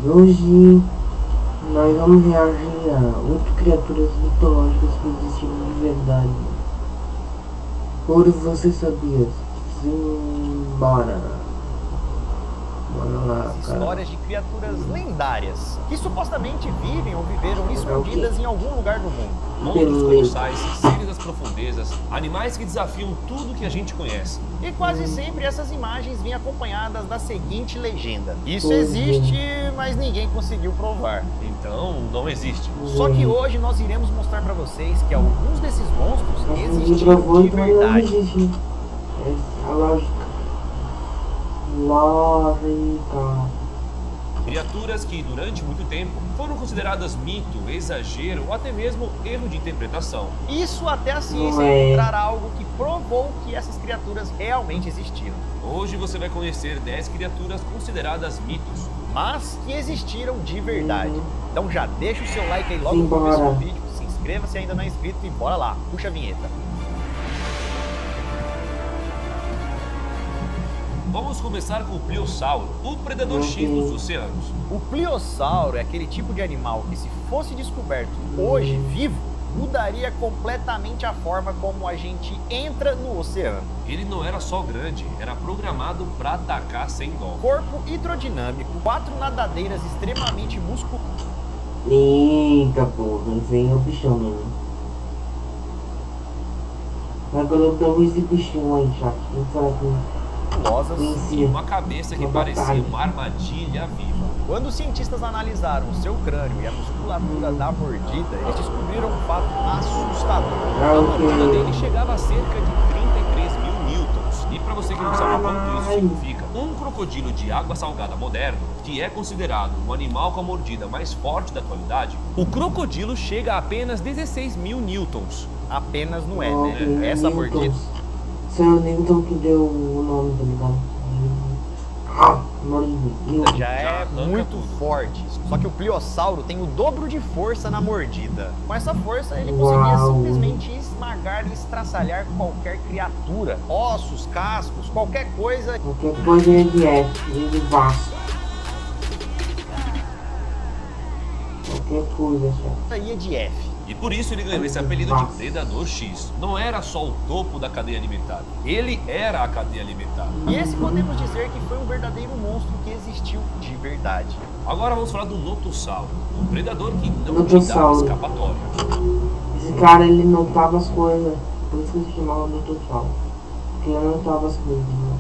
Hoje nós vamos reagir a 8 criaturas mitológicas que existiram de verdade. Por você sabia? Sim, bora. Bora lá, cara. Histórias de criaturas lendárias que supostamente vivem ou viveram escondidas em algum lugar do mundo. Monstros colossais, seres das profundezas, animais que desafiam tudo que a gente conhece. E quase sempre essas imagens vêm acompanhadas da seguinte legenda: isso existe, mas ninguém conseguiu provar. Então, não existe. Só que hoje nós iremos mostrar pra vocês que alguns desses monstros existiram de verdade. É a lógica. Lógica. Criaturas que, durante muito tempo, foram consideradas mito, exagero ou até mesmo erro de interpretação. Isso até a ciência encontrar algo que provou que essas criaturas realmente existiram. Hoje você vai conhecer 10 criaturas consideradas mitos, mas que existiram de verdade. Então já deixa o seu like aí logo no começo do vídeo, se inscreva se ainda não é inscrito e bora lá, puxa a vinheta. Vamos começar com o Pliossauro, o predador X dos oceanos. O Pliossauro é aquele tipo de animal que, se fosse descoberto hoje vivo, mudaria completamente a forma como a gente entra no oceano. Ele não era só grande, era programado para atacar sem dó. Corpo hidrodinâmico, 4 nadadeiras extremamente musculosas. Eita porra, vem o bichão mesmo. Mas colocamos esse bichão aí, chat. Não será que... E uma cabeça que parecia uma armadilha viva. Quando os cientistas analisaram o seu crânio e a musculatura da mordida, eles descobriram um fato assustador. A mordida dele chegava a cerca de 33 mil newtons. E para você que não sabe quanto isso significa, um crocodilo de água salgada moderno, que é considerado o animal com a mordida mais forte da atualidade, o crocodilo chega a apenas 16 mil newtons. Apenas não é, né? Essa mordida... Seu Newton que deu o nome, tá ligado? Já é muito forte. Só que o Pliossauro tem o dobro de força na mordida. Com essa força, ele conseguia simplesmente esmagar e estraçalhar qualquer criatura. Ossos, cascos, qualquer coisa. Qualquer coisa de F, de vaso. Qualquer coisa, já ia de F. E por isso ele ganhou esse apelido de Predador X. Não era só o topo da cadeia alimentar, ele era a cadeia alimentar. E esse podemos dizer que foi um verdadeiro monstro que existiu de verdade. Agora vamos falar do Notossauro, um predador que não te dava escapatória. Esse cara, ele notava as coisas, por isso que ele se chamava Notossauro. Porque ele notava as coisas, né?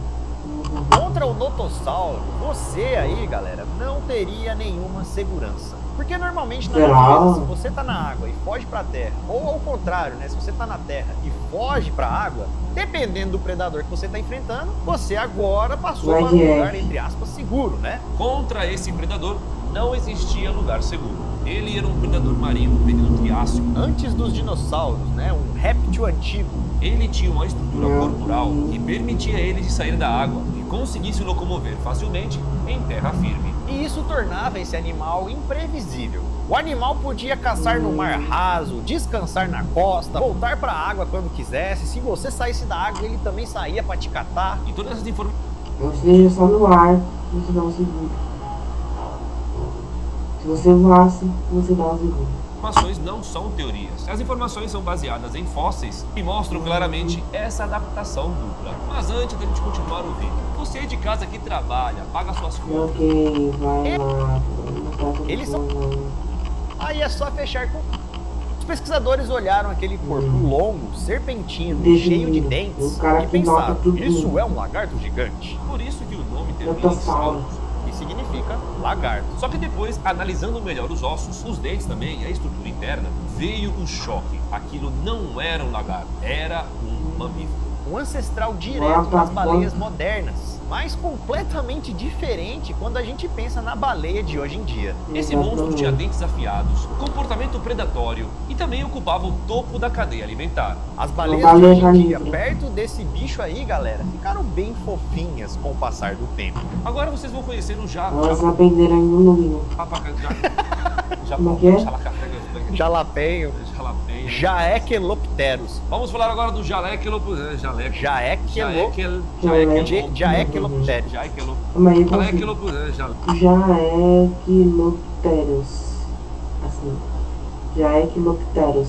Contra o Notossauro, você aí, galera, não teria nenhuma segurança. Porque normalmente na natureza, se você tá na água e foge pra terra, ou ao contrário, né, se você tá na terra e foge pra água, dependendo do predador que você tá enfrentando, você agora passou para um lugar, entre aspas, seguro, né? Contra esse predador, não existia lugar seguro. Ele era um predador marinho do período Triássico. Antes dos dinossauros, né, um réptil antigo. Ele tinha uma estrutura corporal que permitia ele de sair da água e conseguir se locomover facilmente em terra firme. E isso tornava esse animal imprevisível. O animal podia caçar no mar raso, descansar na costa, voltar para a água quando quisesse. Se você saísse da água, ele também saía para te catar. E todas essas informações... Ou seja, só no ar você dá um seguro. Se você voasse, você dá um seguro. Informações não são teorias. As informações são baseadas em fósseis e mostram claramente essa adaptação dupla. Mas antes da gente continuar o vídeo, você de casa que trabalha, paga suas contas. Ok, vai lá. Eles são... Aí é só fechar com... Os pesquisadores olharam aquele corpo longo, serpentino, cheio de dentes e pensaram, isso é um lagarto gigante. Por isso que o nome termina em sauro, que significa lagarto. Só que depois, analisando melhor os ossos, os dentes também e a estrutura interna, veio um choque. Aquilo não era um lagarto, era um mamífero. Um ancestral direto das baleias modernas, mas completamente diferente quando a gente pensa na baleia de hoje em dia. Esse monstro tinha dentes afiados, comportamento predatório e também ocupava o topo da cadeia alimentar. As baleias de hoje em dia, perto desse bicho aí, galera, ficaram bem fofinhas com o passar do tempo. Agora vocês vão conhecer o Elas aprenderam ainda no livro. Jalapeño. Jalapeño. Jaekelopterus. Vamos falar agora do Jaekelopterus. Jaekelopterus. Calma aí, Jaekelopterus. Jaekelopterus. Assim. Jaekelopterus.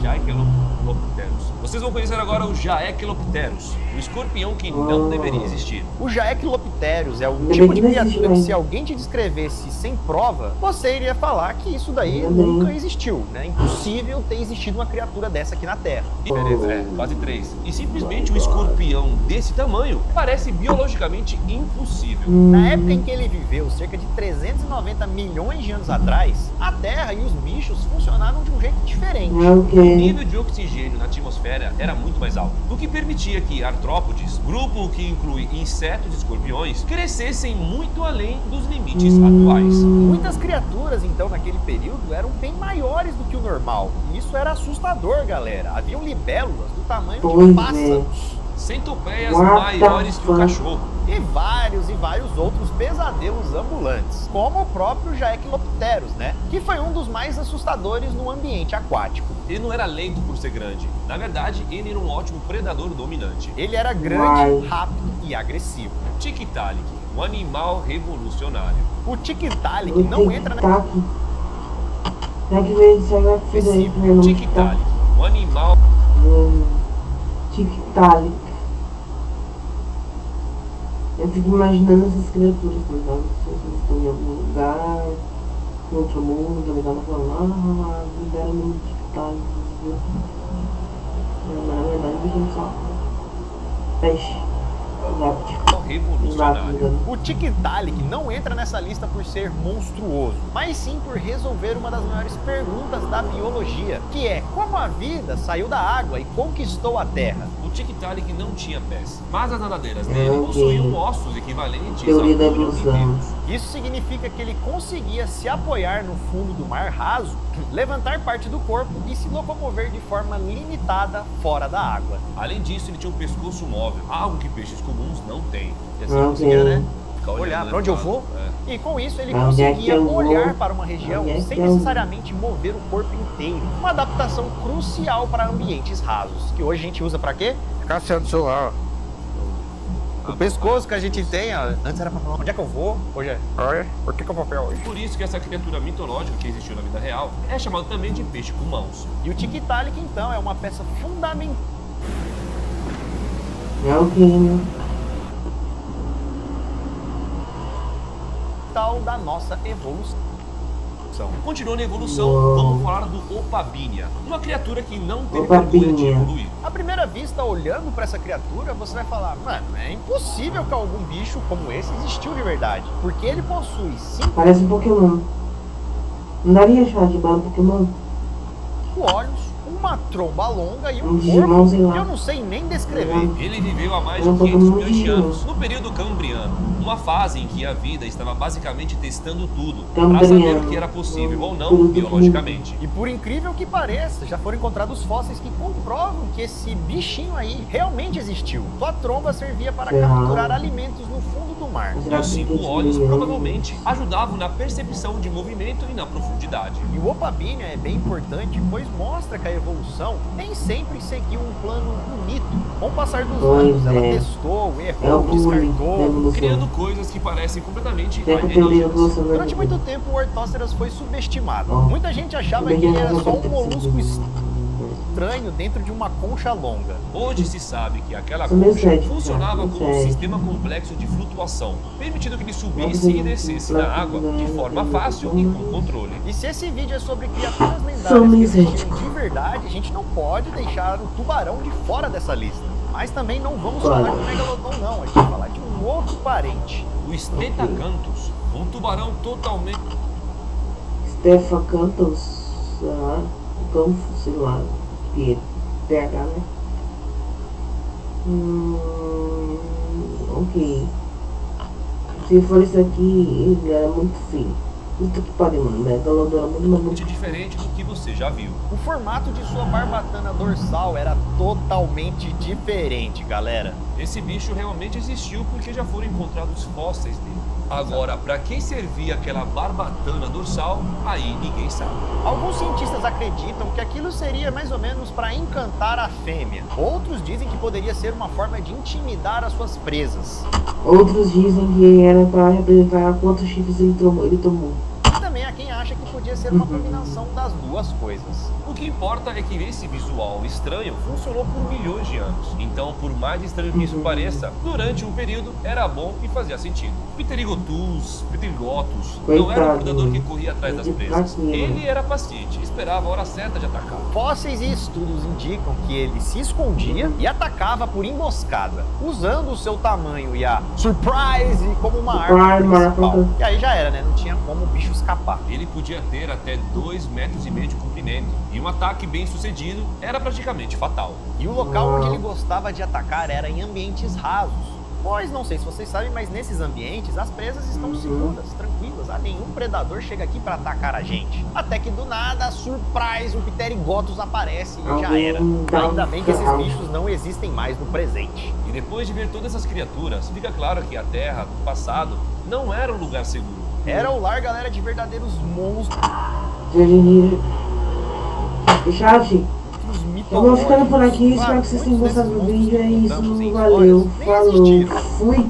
Jaekelopterus. Vocês vão conhecer agora o Jaekelopterus, o escorpião que não deveria existir. O Jaekelopterus é o tipo de criatura que, se alguém te descrevesse sem prova, você iria falar que isso daí nunca existiu, né? Impossível ter existido uma criatura dessa aqui na Terra. Beleza, quase 3. E simplesmente um escorpião desse tamanho parece biologicamente impossível. Na época em que ele viveu, cerca de 390 milhões de anos atrás, a Terra e os bichos funcionavam de um jeito diferente. O nível de oxigênio na atmosfera era muito mais alto, o que permitia que artrópodes, grupo que inclui insetos e escorpiões, crescessem muito além dos limites atuais. Muitas criaturas, então, naquele período eram bem maiores do que o normal. E isso era assustador, galera. Haviam libélulas do tamanho de pássaros. Centopeias maiores que o cachorro. E vários outros pesadelos ambulantes, como o próprio Jaekelopterus, né? Que foi um dos mais assustadores no ambiente aquático. Ele não era lento por ser grande. Na verdade, ele era um ótimo predador dominante. Ele era grande, rápido e agressivo. Tiktaalik, um animal revolucionário. O Tiktaalik não entra na... Tiktaalik, um animal... Tiktaalik. Eu fico imaginando essas criaturas, tá ligado? Se vocês estão em algum lugar, em outro mundo, tá ligado? Falando, libera no Tiktaalik. Na verdade, a gente só peixe. Revolucionário. O Tiktaalik não entra nessa lista por ser monstruoso, mas sim por resolver uma das maiores perguntas da biologia, que é como a vida saiu da água e conquistou a Terra. O Tiktaalik não tinha pés, mas as nadadeiras dele possuíam ossos equivalentes a evolução. Isso significa que ele conseguia se apoiar no fundo do mar raso, levantar parte do corpo e se locomover de forma limitada fora da água. Além disso, ele tinha um pescoço móvel, algo que peixes comuns não têm. E assim conseguia, né? Olhar para onde eu vou. E com isso ele conseguia olhar para uma região sem necessariamente mover o corpo inteiro. Uma adaptação crucial para ambientes rasos, que hoje a gente usa para quê? Ficar sendo celular. O pescoço que a gente tem, antes era pra falar onde é que eu vou, hoje é, por que eu vou pegar hoje? Por isso que essa criatura mitológica que existiu na vida real é chamada também de peixe com mãos. E o Tiktaalik, então, é uma peça fundamental da nossa evolução. Continuando a evolução, vamos falar do Opabinia, uma criatura que não teve vergonha de evoluir. À primeira vista, olhando para essa criatura, você vai falar, mano, é impossível que algum bicho como esse existiu de verdade, porque ele possui 5 Parece um Pokémon. Não daria achar de bala Pokémon? olhos, uma tromba longa e um Digimon, sei corpo que lá. eu não sei nem descrever. Ele viveu há mais de 500 milhões de anos, no período Cambriano, uma fase em que a vida estava basicamente testando tudo, para saber o que era possível ou não biologicamente. E por incrível que pareça, já foram encontrados fósseis que comprovam que esse bichinho aí realmente existiu. Sua tromba servia para capturar alimentos no fundo do mar. E os 5 olhos provavelmente ajudavam na percepção de movimento e na profundidade. E o Opabinia é bem importante, pois mostra que a evolução nem sempre seguiu um plano bonito. Com o passar dos anos, ela testou, errou, descartou, criando coisas que parecem completamente alienígenas. Durante muito tempo, o Orthóceras foi subestimado. Muita gente achava que ele era só um molusco estranho dentro de uma concha longa. Hoje se sabe que aquela concha funcionava como um sistema complexo de flutuação, permitindo que ele subisse e descesse na água de forma fácil e com controle. E se esse vídeo é sobre criaturas lendárias que existiram de verdade, a gente não pode deixar o tubarão de fora dessa lista. Mas também não vamos falar de Megalodon não, a gente vai falar de um outro parente. O Stetacanthus, um tubarão totalmente... Stetacanthus, sei lá, que PH, né? Ok. Se for isso aqui, ele era muito feio. Puta que pariu, mano. Megalodon era muito mais Muito diferente do que você já viu. O formato de sua barbatana dorsal era totalmente diferente, galera. Esse bicho realmente existiu porque já foram encontrados fósseis dele. Agora, para quem servia aquela barbatana dorsal, aí ninguém sabe. Alguns cientistas acreditam que aquilo seria mais ou menos para encantar a fêmea. Outros dizem que poderia ser uma forma de intimidar as suas presas. Outros dizem que era para representar quantos chifres ele tomou. E também há quem acha que podia ser uma combinação das duas coisas. O que importa é que esse visual estranho funcionou por milhões de anos. Então, por mais estranho que isso pareça, durante um período era bom e fazia sentido. Pterigotus não era um predador que corria atrás das presas. Ele era paciente, esperava a hora certa de atacar. Fósseis e estudos indicam que ele se escondia e atacava por emboscada, usando o seu tamanho e a surprise como uma arma principal. E aí já era, né? Não tinha como o bicho escapar. Ele podia ter até 2,5 metros de comprimento, e um ataque bem sucedido era praticamente fatal. E o local onde ele gostava de atacar era em ambientes rasos. Pois, não sei se vocês sabem, mas nesses ambientes as presas estão seguras, tranquilas. Nenhum predador chega aqui para atacar a gente. Até que do nada, surprise, um Pterigotus aparece e já era. Ainda bem que esses bichos não existem mais no presente. E depois de ver todas essas criaturas, fica claro que a Terra, no passado, não era um lugar seguro. Era o lar, galera, de verdadeiros monstros. Chat, eu vou ficando por aqui, espero que vocês tenham gostado do vídeo, é isso, valeu, falou, fui!